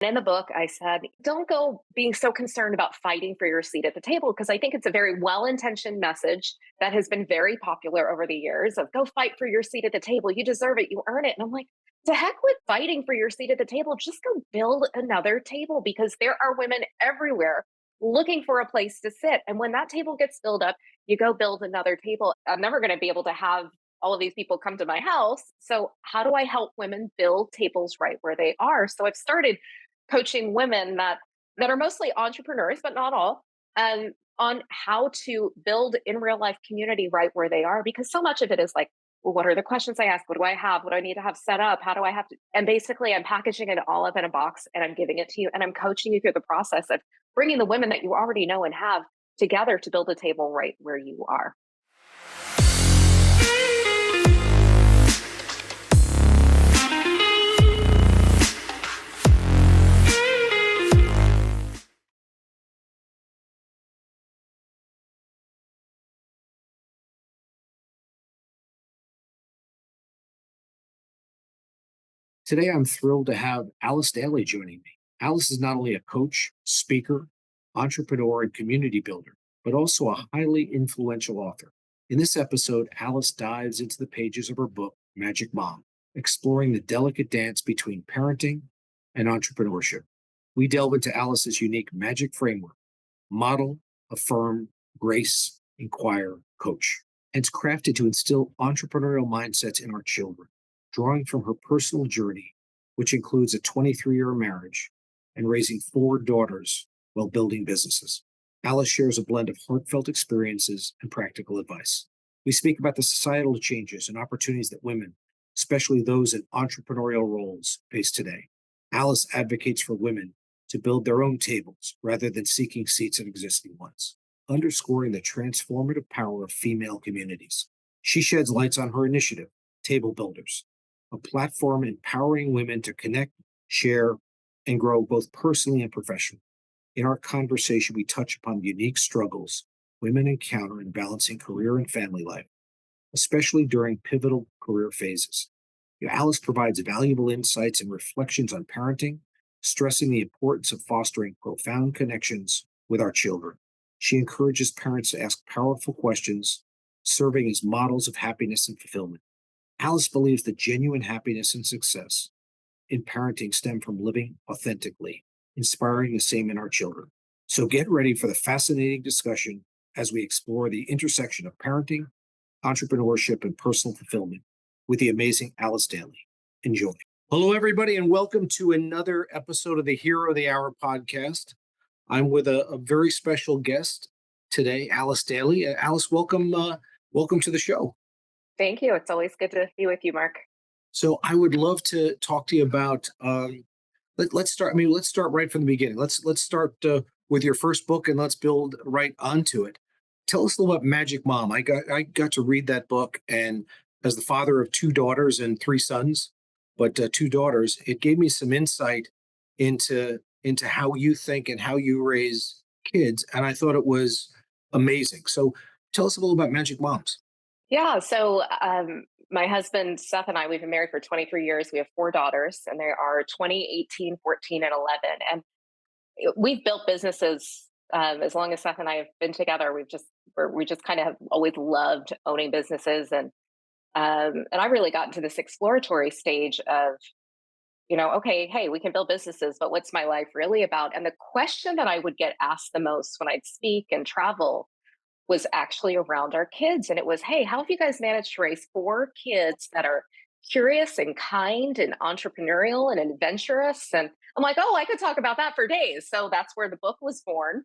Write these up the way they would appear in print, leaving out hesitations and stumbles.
In the book, I said, don't go being so concerned about fighting for your seat at the table, because I think it's a very well intentioned message that has been very popular over the years of go fight for your seat at the table. You deserve it. You earn it. And I'm like, to heck with fighting for your seat at the table. Just go build another table, because there are women everywhere looking for a place to sit. And when that table gets filled up, you go build another table. I'm never going to be able to have all of these people come to my house. So, how do I help women build tables right where they are? So, I've started coaching women that are mostly entrepreneurs, but not all, on how to build in real life community right where they are. Because so much of it is like, well, what are the questions I ask? What do I have? What do I need to have set up? How do I have to? And basically, I'm packaging it all up in a box and I'm giving it to you, and I'm coaching you through the process of bringing the women that you already know and have together to build a table right where you are. Today, I'm thrilled to have Alyce Dailey joining me. Alyce is not only a coach, speaker, entrepreneur, and community builder, but also a highly influential author. In this episode, Alyce dives into the pages of her book, Magic Mom, exploring the delicate dance between parenting and entrepreneurship. We delve into Alyce's unique magic framework: model, affirm, grace, inquire, coach. And it's crafted to instill entrepreneurial mindsets in our children, drawing from her personal journey, which includes a 23-year marriage and raising four daughters while building businesses. Alyce shares a blend of heartfelt experiences and practical advice. We speak about the societal changes and opportunities that women, especially those in entrepreneurial roles, face today. Alyce advocates for women to build their own tables rather than seeking seats at existing ones, underscoring the transformative power of female communities. She sheds lights on her initiative, Table Builders, a platform empowering women to connect, share, and grow both personally and professionally. In our conversation, we touch upon the unique struggles women encounter in balancing career and family life, especially during pivotal career phases. Alyce provides valuable insights and reflections on parenting, stressing the importance of fostering profound connections with our children. She encourages parents to ask powerful questions, serving as models of happiness and fulfillment. Alyce believes that genuine happiness and success in parenting stem from living authentically, inspiring the same in our children. So get ready for the fascinating discussion as we explore the intersection of parenting, entrepreneurship, and personal fulfillment with the amazing Alyce Dailey. Enjoy. Hello, everybody, and welcome to another episode of the Hero of the Hour podcast. I'm with a very special guest today, Alyce Dailey. Alyce, welcome to the show. Thank you. It's always good to be with you, Mark. So I would love to talk to you about. Let's start. I mean, let's start right from the beginning. Let's start with your first book, and let's build right onto it. Tell us a little about Magic Mom. I got to read that book, and as the father of two daughters and three sons, but two daughters, it gave me some insight into how you think and how you raise kids, and I thought it was amazing. So tell us a little about Magic Moms. Yeah. So, my husband, Seth, and I, we've been married for 23 years. We have four daughters, and they are 20, 18, 14, and 11. And we've built businesses as long as Seth and I have been together. We just kind of have always loved owning businesses. And I really got into this exploratory stage of, okay, hey, we can build businesses, but what's my life really about? And the question that I would get asked the most when I'd speak and travel was actually around our kids. And it was, hey, how have you guys managed to raise four kids that are curious and kind and entrepreneurial and adventurous? And I'm like, oh, I could talk about that for days. So that's where the book was born.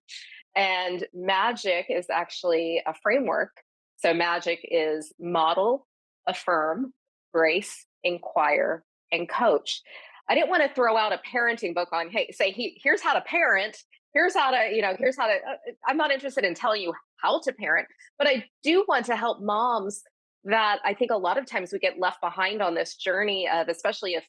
And magic is actually a framework. So magic is model, affirm, brace, inquire, and coach. I didn't want to throw out a parenting book on, hey, here's how to parent. Here's how to, I'm not interested in telling you how to parent, but I do want to help moms that I think a lot of times we get left behind on this journey of, especially if,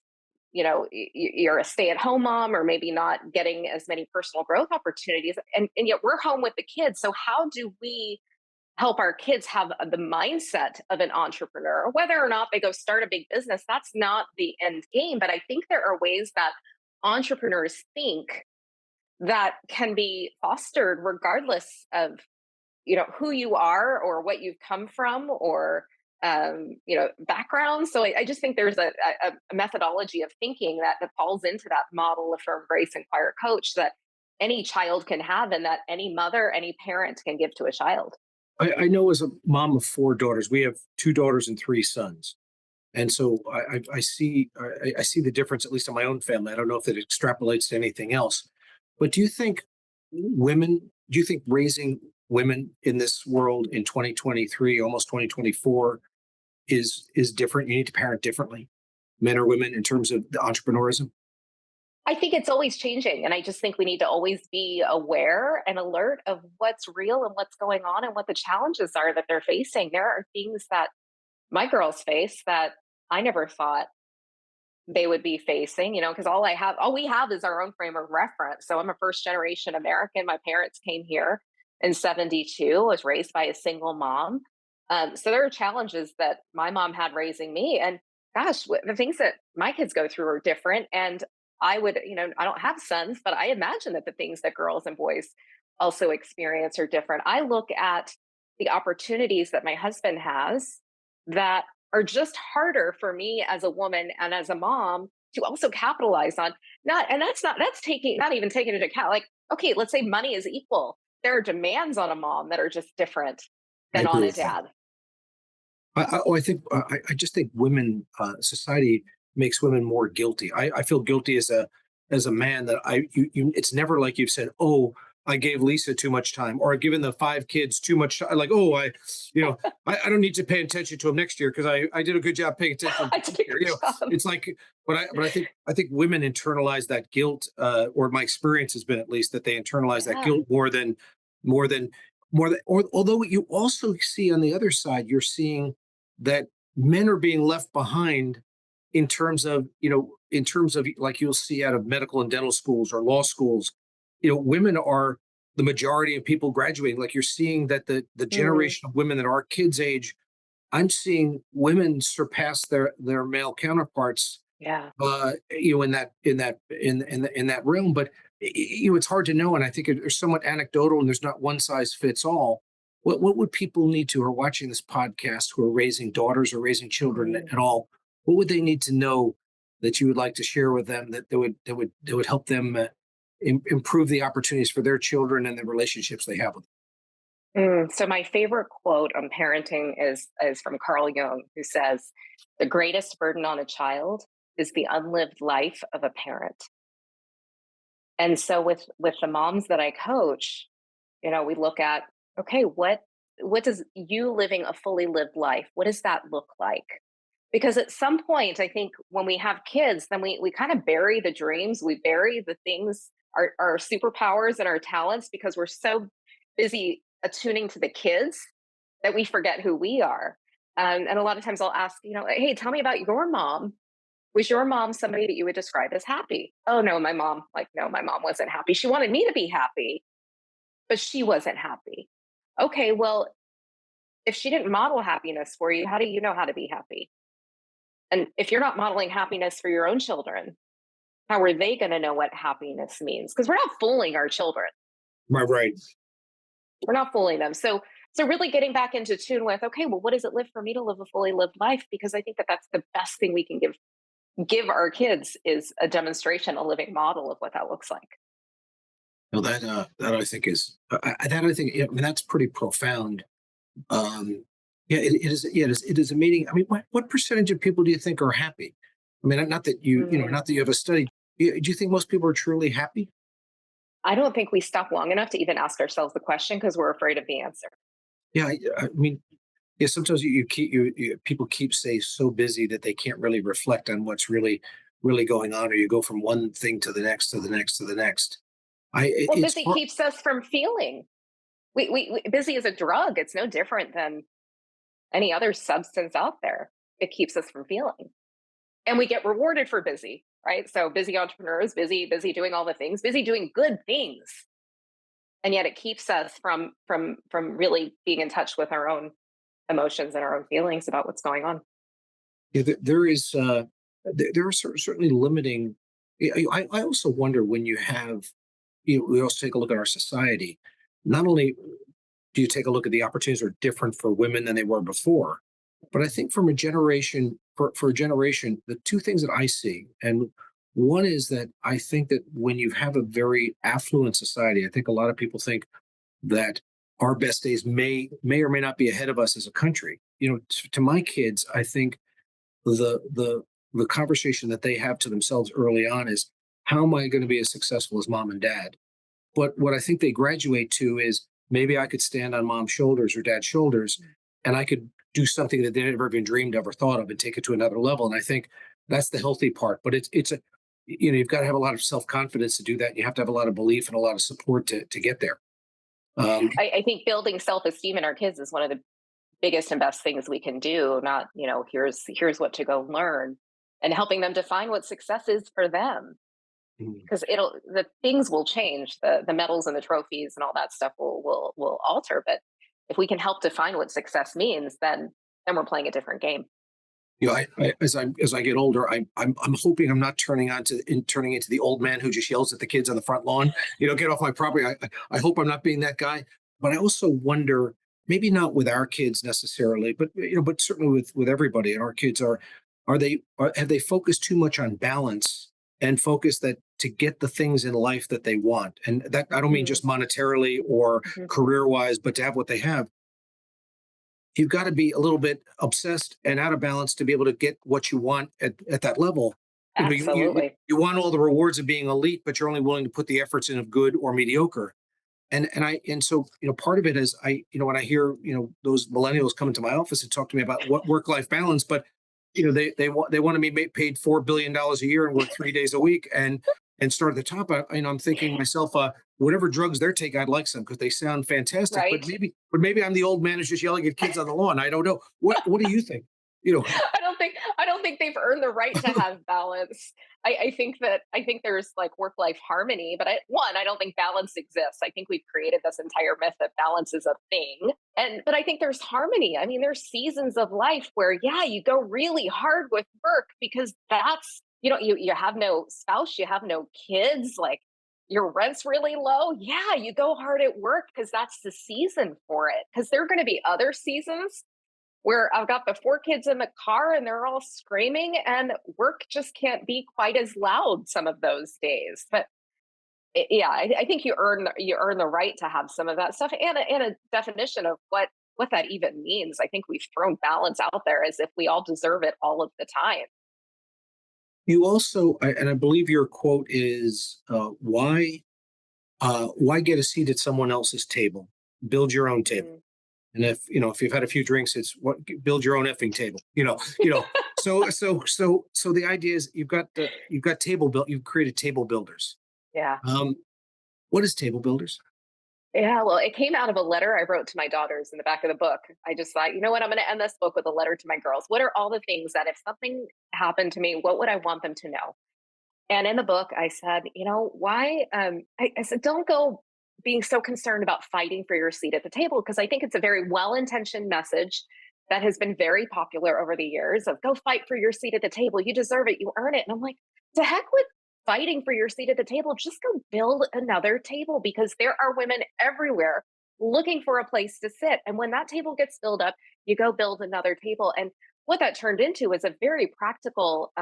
you're a stay at home mom or maybe not getting as many personal growth opportunities. And yet we're home with the kids. So how do we help our kids have the mindset of an entrepreneur? Whether or not they go start a big business, that's not the end game. But I think there are ways that entrepreneurs think that can be fostered regardless of who you are or what you've come from or background. So I just think there's a methodology of thinking that falls into that model of Affirm, Grace, Inquire, Coach that any child can have and that any mother, any parent can give to a child. I know as a mom of four daughters, we have two daughters and three sons. And so I see the difference, at least in my own family. I don't know if it extrapolates to anything else. But do you think raising women in this world in 2023, almost 2024, is different? You need to parent differently, men or women, in terms of the entrepreneurism? I think it's always changing. And I just think we need to always be aware and alert of what's real and what's going on and what the challenges are that they're facing. There are things that my girls face that I never thought they would be facing, because all we have is our own frame of reference. So I'm a first generation American. My parents came here in 72, was raised by a single mom. So there are challenges that my mom had raising me. And gosh, the things that my kids go through are different. And I don't have sons, but I imagine that the things that girls and boys also experience are different. I look at the opportunities that my husband has that are just harder for me as a woman and as a mom to also capitalize on. Not even taking into account, like, okay, let's say money is equal. There are demands on a mom that are just different I than on agree a with that. dad. I just think women, society makes women more guilty. I feel guilty as a man that it's never like you've said, oh, I gave Lisa too much time, or I've given the five kids too much time. Like, oh, I don't need to pay attention to them next year because I did a good job paying attention I this did a year. good job. It's like, but I think women internalize that guilt, or my experience has been, at least, that they internalize that Yeah. guilt more than or although you also see on the other side, you're seeing that men are being left behind in terms of like you'll see out of medical and dental schools or law schools. Women are the majority of people graduating. Like, you're seeing that the Mm, generation of women that are kids age, I'm seeing women surpass their male counterparts, yeah. in that realm. But it's hard to know, and I think it's somewhat anecdotal, and there's not one size fits all. What would people need to, who are watching this podcast, who are raising daughters or raising children Mm. at all? What would they need to know that you would like to share with them, that would help them improve the opportunities for their children and the relationships they have with So my favorite quote on parenting is from Carl Jung, who says, "The greatest burden on a child is the unlived life of a parent." And so with the moms that I coach, we look at, okay, what does you living a fully lived life? What does that look like? Because at some point, I think when we have kids, then we kind of bury the dreams, we bury the things, our superpowers and our talents, because we're so busy attuning to the kids that we forget who we are. And a lot of times I'll ask, hey, tell me about your mom. Was your mom somebody that you would describe as happy? Oh no, my mom wasn't happy. She wanted me to be happy, but she wasn't happy. Okay, well, if she didn't model happiness for you, how do you know how to be happy? And if you're not modeling happiness for your own children, how are they going to know what happiness means? Because we're not fooling our children. them. Right. We're not fooling them. So really getting back into tune with, okay, well, what does it live for me to live a fully lived life? Because I think that that's the best thing we can give our kids is a demonstration, a living model of what that looks like. No, that I think is that I think, I mean, that's pretty profound. Um, yeah, it is. Yeah, it is a meeting. I mean, what percentage of people do you think are happy? I mean, not that Mm. not that you have a study. Do you think most people are truly happy? I don't think we stop long enough to even ask ourselves the question because we're afraid of the answer. Yeah, I mean, yeah. Sometimes people keep say so busy that they can't really reflect on what's really going on, or you go from one thing to the next, to the next, to the next. Well, It's busy hard. keeps us from feeling. Busy is a drug. It's no different than any other substance out there. It keeps us from feeling. And we get rewarded for busy, right? So busy entrepreneurs, busy doing all the things, busy doing good things. And yet it keeps us from really being in touch with our own emotions and our own feelings about what's going on. Yeah, there is. There are certainly limiting I also wonder when you have, we also take a look at our society. Not only do you take a look at the opportunities are different for women than they were before, but I think from a generation for a generation, the two things that I see, and one is that I think that when you have a very affluent society, I think a lot of people think that our best days may or may not be ahead of us as a country. To my kids, I think the the the conversation that they have to themselves early on is, how am I going to be as successful as mom and dad? But what I think they graduate to is, maybe I could stand on mom's shoulders or dad's shoulders, and I could do something that they never even dreamed of or thought of and take it to another level. And I think that's the healthy part. But it's a, you've got to have a lot of self confidence to do that. You have to have a lot of belief and a lot of support to get there. Um, I think building self-esteem in our kids is one of the biggest and best things we can do. Not, here's what to go learn, and helping them define what success is for them. mm, Because the things will change, the medals and the trophies and all that stuff will alter. But if we can help define what success means, then we're playing a different game. as I get older, I'm hoping I'm not turning into the old man who just yells at the kids on the front lawn. Get off my property. I hope I'm not being that guy. But I also wonder, maybe not with our kids necessarily, but but certainly with everybody. And our kids have they focused too much on balance and focus that to get the things in life that they want, and that I don't mean Mm, just monetarily or mhm. career wise, but to have what they have. You've got to be a little bit obsessed and out of balance to be able to get what you want at that level. Absolutely. You want all the rewards of being elite, but you're only willing to put the efforts in of good or mediocre. And so part of it is, when I hear those millennials come into my office and talk to me about what work life balance, but they want to be paid $4 billion a year and work 3 days a week and start at the top. I'm thinking to myself, whatever drugs they're taking, I'd like some because they sound fantastic. But Right. maybe I'm the old man who's just yelling at kids on the lawn. I don't know. What do you think? You know, I don't think they've earned the right to have balance. I think there's like work life harmony, but I don't think balance exists. I think we've created this entire myth that balance is a thing, but I think there's harmony. I mean, there's seasons of life where, yeah, you go really hard with work because that's, you have no spouse, you have no kids, like your rent's really low. Yeah, you go hard at work because that's the season for it. Because there are going to be other seasons where I've got the 4 kids in the car and they're all screaming, and work just can't be quite as loud some of those days. But yeah, I think you earn the right to have some of that stuff, and a definition of what that even means. I think we've thrown balance out there as if we all deserve it all of the time. you also, and I believe your quote is, why get a seat at someone else's table? Build your own table. Mm. And if you've had a few drinks, it's what, build your own effing table. So the idea is, you've got table built. You've created table builders. Yeah. Um, what is table builders? Yeah, well, it came out of a letter I wrote to my daughters in the back of the book. I just thought, you know what, I'm going to end this book with a letter to my girls. What are all the things that if something happened to me, what would I want them to know? And in the book, I said, why? I said, don't go being so concerned about fighting for your seat at the table, because I think it's a very well intentioned message that has been very popular over the years of go fight for your seat at the table. You deserve it. You earn it. And I'm like, to heck with fighting for your seat at the table. Just go build another table, because there are women everywhere looking for a place to sit. And when that table gets filled up, you go build another table. And what that turned into is a very practical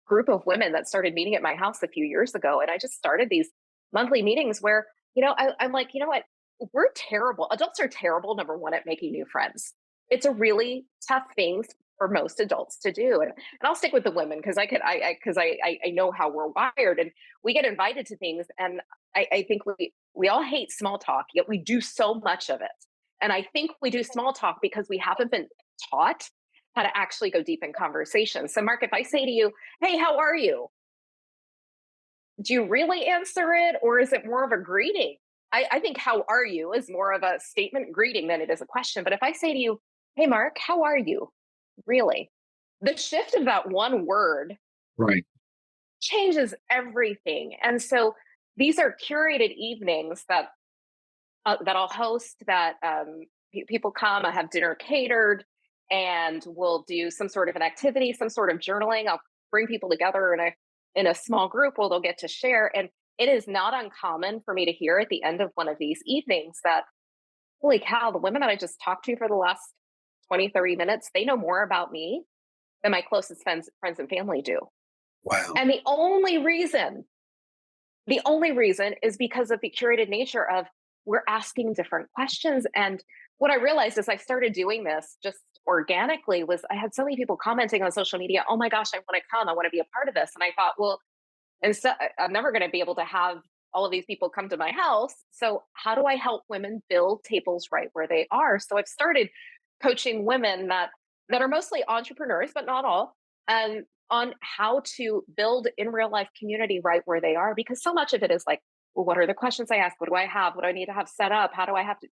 group of women that started meeting at my house a few years ago. And I just started these monthly meetings where, I'm like, you know what? We're terrible. Adults are terrible, number one, at making new friends. It's a really tough thing for most adults to do. And I'll stick with the women because I know how we're wired, and we get invited to things. And I think we all hate small talk, yet we do so much of it. And I think we do small talk because we haven't been taught how to actually go deep in conversation. So, Mark, if I say to you, hey, how are you? Do you really answer it, or is it more of a greeting? I think how are you is more of a statement greeting than it is a question. But if I say to you, hey, Mark, how are you? Really? The shift of that one word Right. changes everything. And so these are curated evenings that I'll host. That people come. I have dinner catered, and we'll do some sort of an activity, some sort of journaling. I'll bring people together in a in a small group where they'll get to share. And it is not uncommon for me to hear at the end of one of these evenings that, holy cow, the women that I just talked to for the last 20, 30 minutes, they know more about me than my closest friends and family do. Wow. And the only reason is because of the curated nature of we're asking different questions. And what I realized as I started doing this just organically was I had so many people commenting on social media, oh my gosh, I want to come, I want to be a part of this. And I thought, well, and so I'm never going to be able to have all of these people come to my house. So how do I help women build tables right where they are? So I've started coaching women that are mostly entrepreneurs, but not all, on how to build in real life community right where they are. Because so much of it is like, well, what are the questions I ask? What do I have? What do I need to have set up? How do I have to?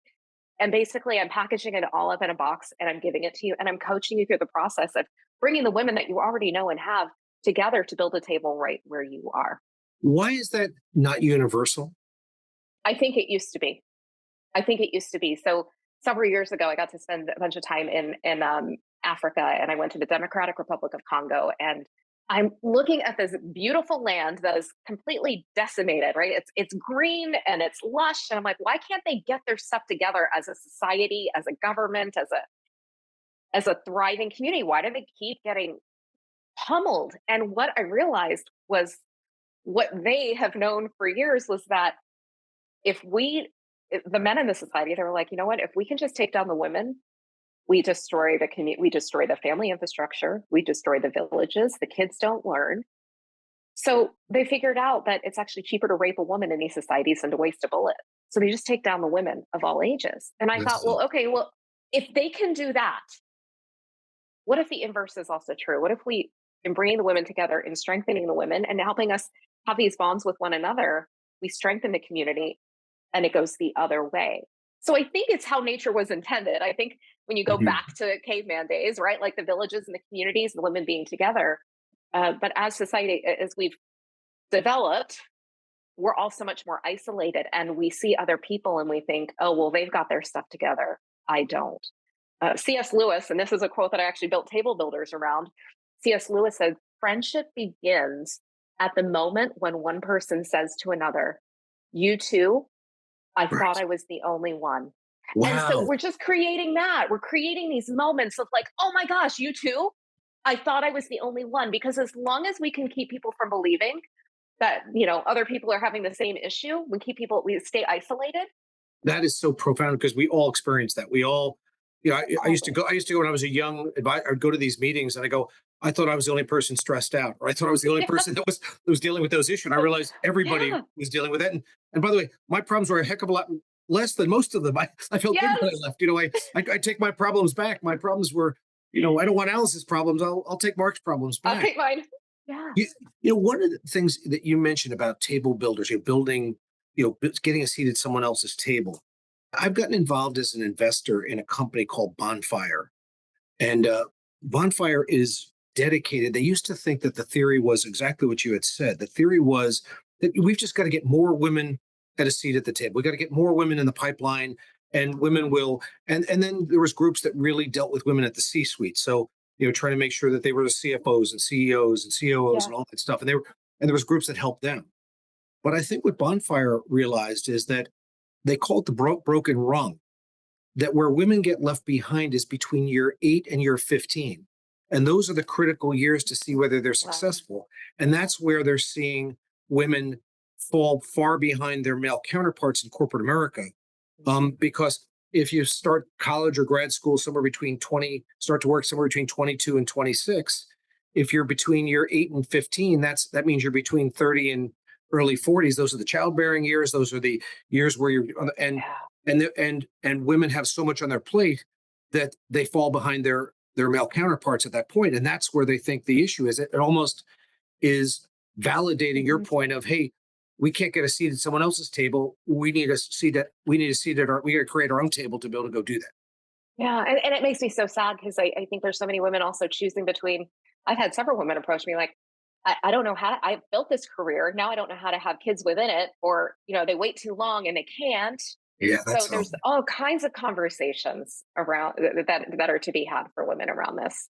And basically, I'm packaging it all up in a box and I'm giving it to you. And I'm coaching you through the process of bringing the women that you already know and have together to build a table right where you are. Why is that not universal? I think it used to be. I think it used to be. So several years ago, I got to spend a bunch of time in Africa, and I went to the Democratic Republic of Congo, and I'm looking at this beautiful land that is completely decimated. Right? It's green and it's lush, and I'm like, why can't they get their stuff together as a society, as a government, as a thriving community? Why do they keep getting pummeled? And what I realized was what they have known for years was that if we the men in the society, they were like, you know what, if we can just take down the women, we destroy the community, we destroy the family infrastructure, we destroy the villages, the kids don't learn. So they figured out that it's actually cheaper to rape a woman in these societies than to waste a bullet. So they just take down the women of all ages. And I thought, That's well, okay, well, if they can do that, what if the inverse is also true? What if we, in bringing the women together and strengthening the women and helping us have these bonds with one another, we strengthen the community and it goes the other way. So I think it's how nature was intended. I think when you go Mhm. back to caveman days, right, like the villages and the communities, the women being together. But as society, as we've developed, we're all so much more isolated, and we see other people and we think, oh, well, they've got their stuff together. I don't. C.S. Lewis, and this is a quote that I actually built table builders around. C.S. Lewis said, friendship begins at the moment when one person says to another, you too, I thought Right. I was the only one. And so Wow. we're just creating that. We're creating these moments of like, oh my gosh, you too? I thought I was the only one. Because as long as we can keep people from believing that, other people are having the same issue, we stay isolated. That is so profound because we all experience that. We all, I used to Always. go. I used to go when I was a young advisor. I'd go to these meetings and I go. I thought I was the only person stressed out, or I thought I was the only person that was dealing with those issues. And I realized everybody Yeah. was dealing with that. And by the way, my problems were a heck of a lot less than most of them. I felt good when I Yes. left. I take my problems back. My problems were, I don't want Alice's problems. I'll take Mark's problems I'll back. take mine. Yeah. You, one of the things that you mentioned about table builders, building, getting a seat at someone else's table. I've gotten involved as an investor in a company called Bonfire. And Bonfire is dedicated. They used to think that the theory was exactly what you had said. The theory was that we've just got to get more women at a seat at the table. We got to get more women in the pipeline, and women will. And then there was groups that really dealt with women at the C-suite. So trying to make sure that they were the CFOs and CEOs and COOs Yeah. and all that stuff. And there was groups that helped them. But I think what Bonfire realized is that they call it the broken rung, that where women get left behind is between year 8 and year 15. And those are the critical years to see whether they're Wow. successful. And that's where they're seeing women fall far behind their male counterparts in corporate America. Because if you start college or grad school start to work somewhere between 22 and 26, if you're between year 8 and 15, that means you're between 30 and early 40s. Those are the childbearing years. Those are the years where you're, Yeah. and women have so much on their plate that they fall behind their male counterparts at that point. And that's where they think the issue is. It almost is validating your Mhm. point of, hey, we can't get a seat at someone else's table. We got to create our own table to be able to go do that. Yeah. And it makes me so sad because I think there's so many women also choosing between. I've had several women approach me like, I don't know I've built this career. Now I don't know how to have kids within it, or, they wait too long and they can't. Yeah, So that's so. there's all kinds of conversations around that are to be had for women around this.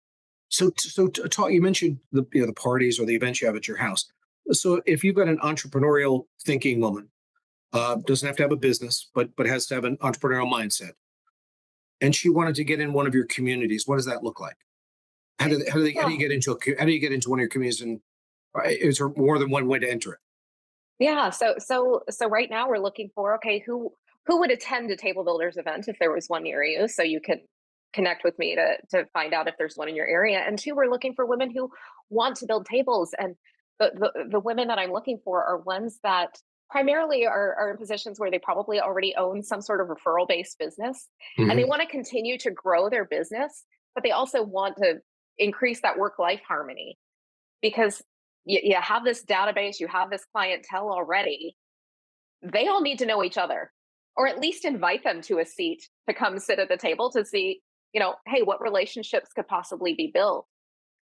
So talk. You mentioned the parties or the events you have at your house. So if you've got an entrepreneurial thinking woman, doesn't have to have a business, but has to have an entrepreneurial mindset, and she wanted to get in one of your communities, what does that look like? How do you Well, get into how do you get into one of your communities, and is there more than one way to enter it? yeah. So right now we're looking for, okay, who would attend a table builders event if there was one near you, so you can connect with me to find out if there's one in your area. And two, we're looking for women who want to build tables. And the women that I'm looking for are ones that primarily are in positions where they probably already own some sort of referral based business, and they Hmm. want to continue to grow their business, but they also want to increase that work life harmony, because you have this database, you have this clientele already. They all need to know each other, or at least invite them to a seat to come sit at the table to see, hey, what relationships could possibly be built.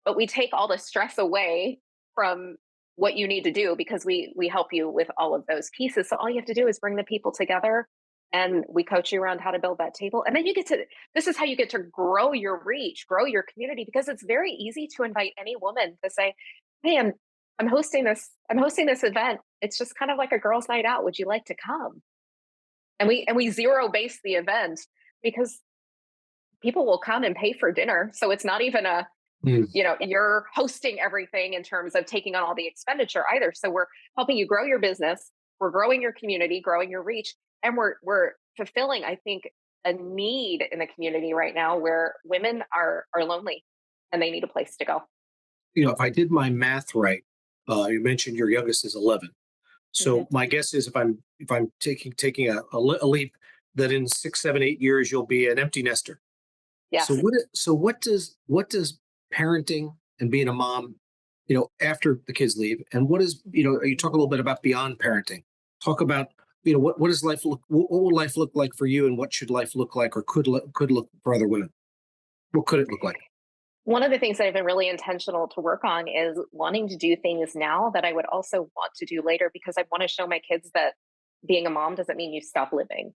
But we take all the stress away from what you need to do, because we help you with all of those pieces. So all you have to do is bring the people together, and we coach you around how to build that table. And then this is how you get to grow your reach, grow your community, because it's very easy to invite any woman to say, hey, I'm hosting this event. It's just kind of like a girls' night out. Would you like to come? And we zero base the event, because people will come and pay for dinner. So it's not even you're hosting everything in terms of taking on all the expenditure either. So we're helping you grow your business, we're growing your community, growing your reach, and we're fulfilling, I think, a need in the community right now where women are lonely and they need a place to go. If I did my math right, you mentioned your youngest is 11. Mhm. So my guess is if I'm taking a leap, that in 6, 7, 8 years you'll be an empty nester. So Yes. what does parenting and being a mom, after the kids leave, and what is, you talk a little bit about beyond parenting. Talk about, what does life look, what will life look like for you, and what should life look like, or could look for other women? What could it look like? One of the things that I've been really intentional to work on is wanting to do things now that I would also want to do later, because I want to show my kids that being a mom doesn't mean you stop living.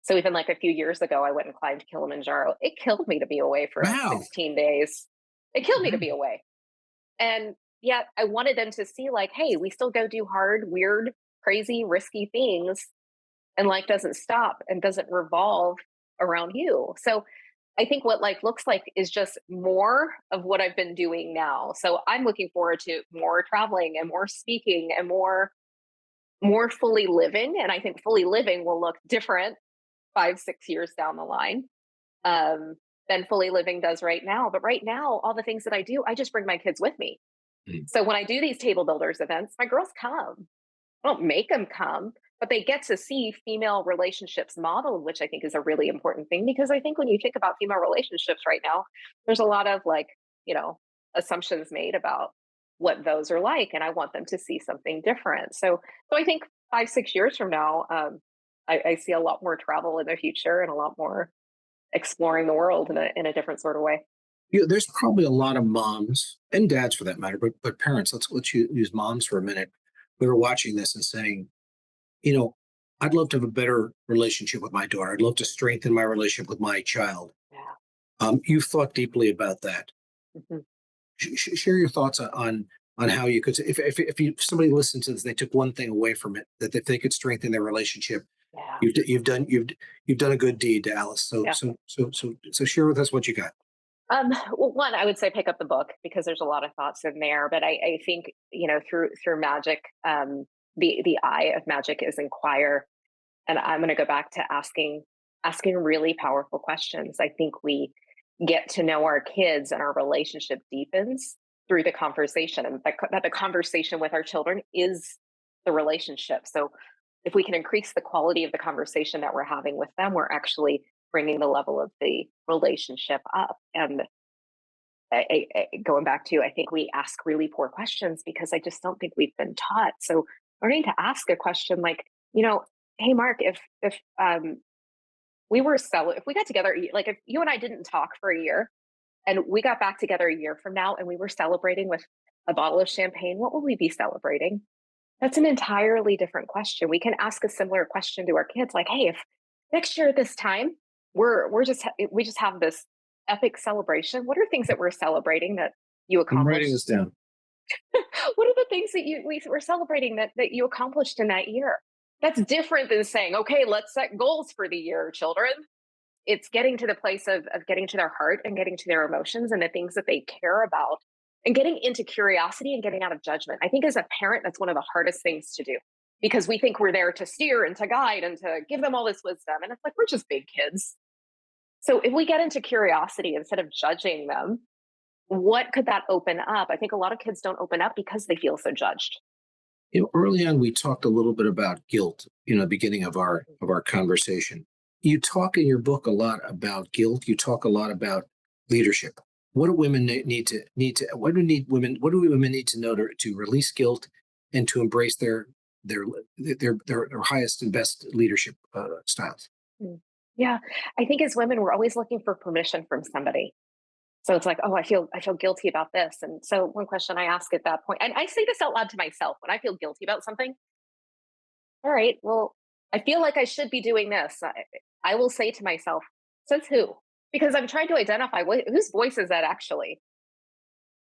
So even like a few years ago, I went and climbed Kilimanjaro. It killed me to be away for like Wow. 16 days. It killed me to Wow. be away. And yet I wanted them to see, like, hey, we still go do hard, weird, crazy, risky things, and life doesn't stop and doesn't revolve around you. So I think what life looks like is just more of what I've been doing now. So I'm looking forward to more traveling and more speaking and more fully living. And I think fully living will look different 5, 6 years down the line, um, than fully living does right now. But right now, all the things that I do, I just bring my kids with me. Mm. So when I do these table builders events, my girls come. I don't make them come, but they get to see female relationships modeled, which I think is a really important thing. Because I think when you think about female relationships right now, there's a lot of like, you know, assumptions made about what those are like. And I want them to see something different. So I think 5, 6 years from now, I see a lot more travel in the future and a lot more exploring the world in a different sort of way. There's probably a lot of moms and dads, for that matter, but parents. Let's use moms for a minute. That are watching this and saying, you know, I'd love to have a better relationship with my daughter. I'd love to strengthen my relationship with my child. Yeah. You've thought deeply about that. Mhm. Share your thoughts on how you could, if somebody listened to this, they took one thing away from it, that if they could strengthen their relationship, Yeah. you've done a good deed, to Alyce. So Yeah. share with us what you got. Well, one, I would say pick up the book, because there's a lot of thoughts in there. But I think, through magic, the eye of magic is Inquire, and I'm going to go back to asking really powerful questions. I think we get to know our kids, and our relationship deepens through the conversation, and that the conversation with our children is the relationship. So if we can increase the quality of the conversation that we're having with them, we're actually bringing the level of the relationship up. And going back to, I think we ask really poor questions because I just don't think we've been taught. So learning to ask a question like, hey Mark, if if we got together, like if you and I didn't talk for a year and we got back together a year from now and we were celebrating with a bottle of champagne, what will we be celebrating? That's an entirely different question. We can ask a similar question to our kids, like, "Hey, if next year at this time we just have this epic celebration, what are things that we're celebrating that you I'm writing accomplished?" this down. What are the things that we were celebrating that you accomplished in that year? That's different than saying, okay, let's set goals for the year, children. It's getting to the place of getting to their heart and getting to their emotions and the things that they care about and getting into curiosity and getting out of judgment. I think as a parent, that's one of the hardest things to do because we think we're there to steer and to guide and to give them all this wisdom. And it's like, we're just big kids. So if we get into curiosity instead of judging them, what could that open up? I think a lot of kids don't open up because they feel so judged. Early on, we talked a little bit about guilt. Beginning of our conversation. You talk in your book a lot about guilt. You talk a lot about leadership. What do women need to? What do women need to know to release guilt and to embrace their their highest and best leadership styles? Mm. Yeah, I think as women, we're always looking for permission from somebody. So it's like, oh, I feel guilty about this. And so one question I ask at that point, and I say this out loud to myself when I feel guilty about something. All right, well, I feel like I should be doing this. I will say to myself, says who? Because I'm trying to identify whose voice is that actually.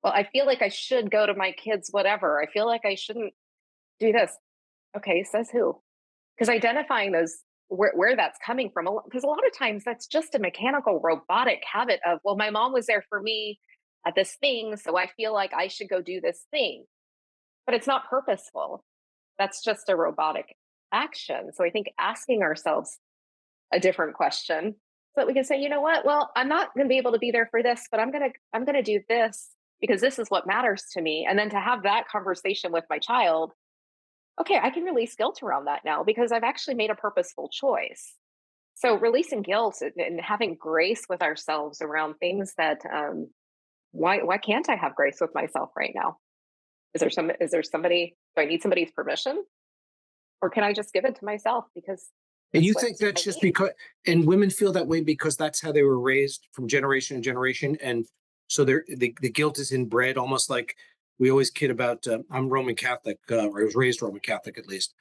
Well, I feel like I should go to my kids, whatever. I feel like I shouldn't do this. Okay, says who? Because identifying those where that's coming from, because a lot of times that's just a mechanical robotic habit of, well, my mom was there for me at this thing, so I feel like I should go do this thing, but it's not purposeful. That's just a robotic action. So I think asking ourselves a different question so that we can say, you know what, well, I'm not going to be able to be there for this, but I'm going to do this because this is what matters to me. And then to have that conversation with my child, okay, I can release guilt around that now because I've actually made a purposeful choice. So releasing guilt and having grace with ourselves around things that why can't I have grace with myself right now? Is there somebody, do I need somebody's permission? Or can I just give it to myself because And that's you what think that's I just need? because, and women feel that way because that's how they were raised from generation to generation, and so the guilt is inbred, almost like we always kid about. I'm Roman Catholic, or I was raised Roman Catholic at least,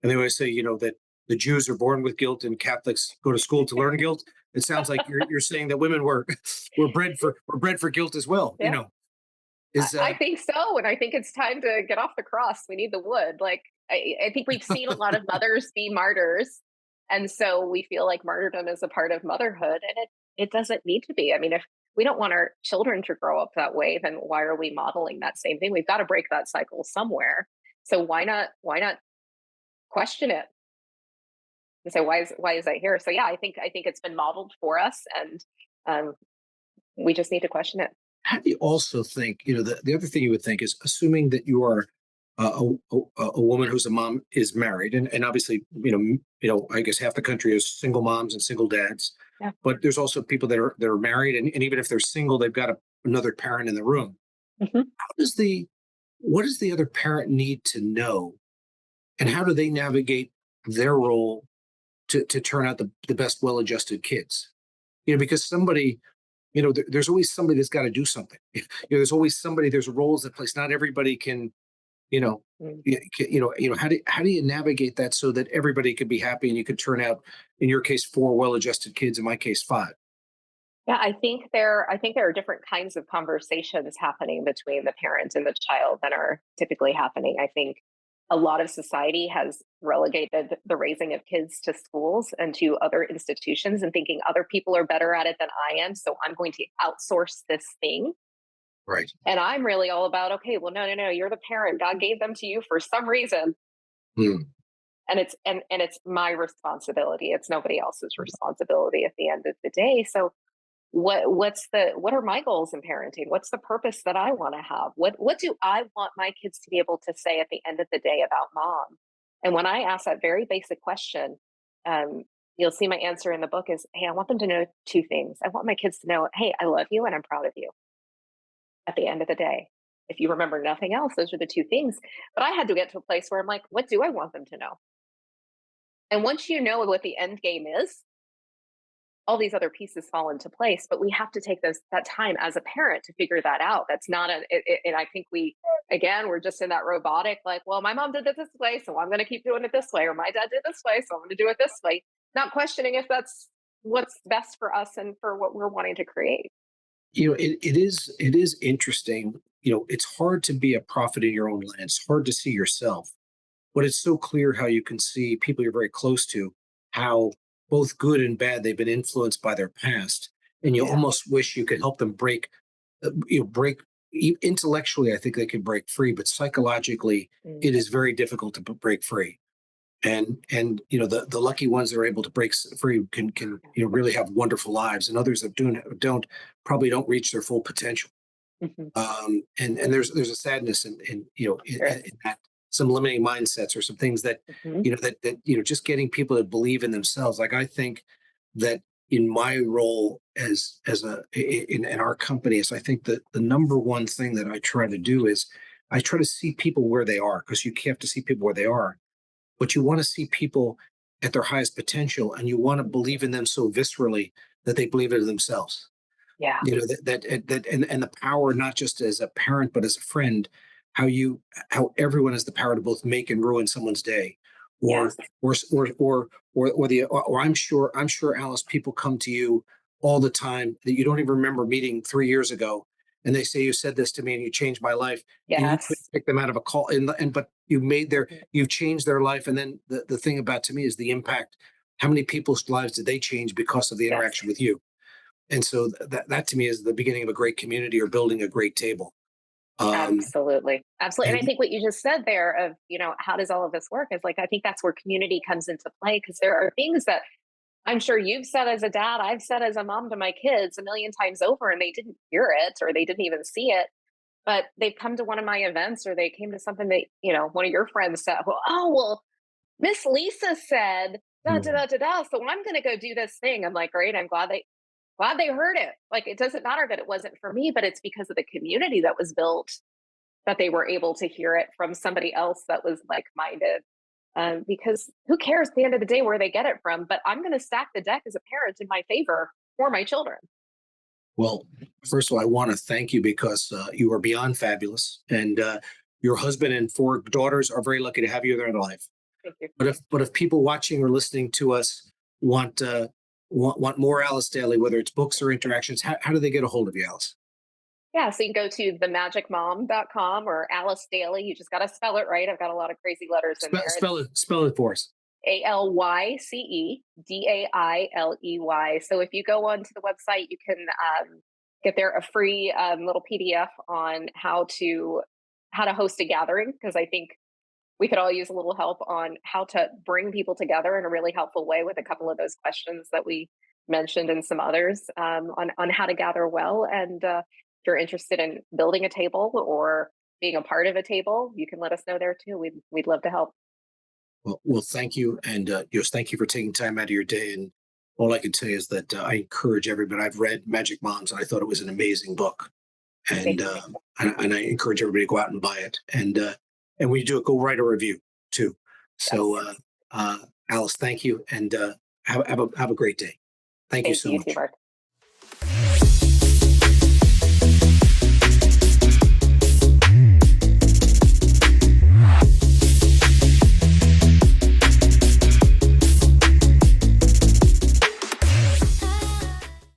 and they always say, that the Jews are born with guilt and Catholics go to school to learn guilt. It sounds like you're saying that women were were bred for guilt as well. Yeah. I Is I think so, and I think it's time to get off the cross. We need the wood. Like I think we've seen a lot of mothers be martyrs, and so we feel like martyrdom is a part of motherhood, and it doesn't need to be. I mean, if we don't want our children to grow up that way, then why are we modeling that same thing? We've got to break that cycle somewhere. So why not question it and say why is that here? So yeah, I think it's been modeled for us, and um, we just need to question it. how do you also think, the other thing you would think is assuming that you are a woman who's a mom is married, and obviously, I guess half the country is single moms and single dads, Yeah. but there's also people that are married, and even if they're single, they've got another parent in the room. Mhm. How does the What does the other parent need to know, and how do they navigate their role to turn out the best well-adjusted kids? Because somebody, there's always somebody that's got to do something. There's always somebody. There's roles that place. Not everybody can. You know, Mm. how do you navigate that so that everybody could be happy and you could turn out, in your case, four well-adjusted kids, in my case, five. Yeah, I think there are different kinds of conversations happening between the parent and the child that are typically happening. I think a lot of society has relegated the raising of kids to schools and to other institutions and thinking other people are better at it than I am, so I'm going to outsource this thing. Right. And I'm really all about, okay, well, no, no, no, you're the parent. God gave them to you for some reason. Hmm. And it's my responsibility. It's nobody else's responsibility at the end of the day. So what are my goals in parenting? What's the purpose that I want to have? What do I want my kids to be able to say at the end of the day about mom? And when I ask that very basic question, um, you'll see my answer in the book is, hey, I want them to know two things. I want my kids to know, hey, I love you and I'm proud of you at the end of the day. If you remember nothing else, those are the two things. But I had to get to a place where I'm like, what do I want them to know? And once you know what the end game is, all these other pieces fall into place, but we have to take that time as a parent to figure that out. That's not and I think we're just in that robotic, like, well, my mom did it this way, so I'm going to keep doing it this way, or my dad did this way, so I'm going to do it this way, not questioning if that's what's best for us and for what we're wanting to create. It is interesting. it's hard to be a prophet in your own land. It's hard to see yourself, but it's so clear how you can see people you're very close to, how both good and bad they've been influenced by their past, and you Yeah. almost wish you could help them break, break intellectually. I think they can break free, but psychologically, Mm. it is very difficult to break free. And the lucky ones that are able to break free can really have wonderful lives, and others that don't probably don't reach their full potential. Mhm. And there's a sadness There in is. that, some limiting mindsets or some things that Mhm. just getting people to believe in themselves. Like, I think that in my role as in our company, is I think that the number one thing that I try to do is I try to see people where they are, because you have to see people where they are, but you want to see people at their highest potential, and you want to believe in them so viscerally that they believe it in themselves. Yeah. And the power, not just as a parent but as a friend, how everyone has the power to both make and ruin someone's day, or Yes. I'm sure, Alice, people come to you all the time that you don't even remember meeting 3 years ago, and they say, you said this to me and you changed my life, and you Yes. pick them out of a call, and but Mhm. you've changed their life. And then the thing about, to me, is the impact. How many people's lives did they change because of the Yes. interaction with you? And so that to me is the beginning of a great community, or building a great table. Um, Absolutely. Absolutely. And I and think what you just said there of, how does all of this work is like, I think that's where community comes into play because there are things that I'm sure you've said as a dad, I've said as a mom to my kids a million times over, and they didn't hear it or they didn't even see it. But they've come to one of my events or they came to something that, one of your friends said, well, Miss Lisa said, da da mm, da da da. So I'm gonna go do this thing. I'm like, great, I'm glad they heard it. Like it doesn't matter that it wasn't for me, but it's because of the community that was built that they were able to hear it from somebody else that was like-minded. Because who cares at the end of the day where they get it from? But I'm going to stack the deck as a parent in my favor for my children. well, first of all, I want to thank you, because you are beyond fabulous, and your husband and four daughters are very lucky to have you in their life. Thank you. But if people watching or listening to us want more Alice Dailey, whether it's books or interactions, how do they get a hold of you, Alice? Yeah, so you can go to themagicmom.com or Alice Dailey. You just got to spell it right. I've got a lot of crazy letters in there. It's Spell it for us. ALYCEDAILEY. So if you go onto the website, you can get there a free little PDF on how to host a gathering because I think we could all use a little help on how to bring people together in a really helpful way with a couple of those questions that we mentioned and some others on how to gather well. And if you're interested in building a table or being a part of a table, you can let us know there too. We'd love to help. Well, thank you, and just thank you for taking time out of your day. And all I can say is that I encourage everybody. I've read Magic Moms, and I thought it was an amazing book, and Thank you. I encourage everybody to go out and buy it. And when you do it, go write a review too. So, Yes. Alice, thank you, and have a great day. Thank you Thank you. so You too, much. Mark.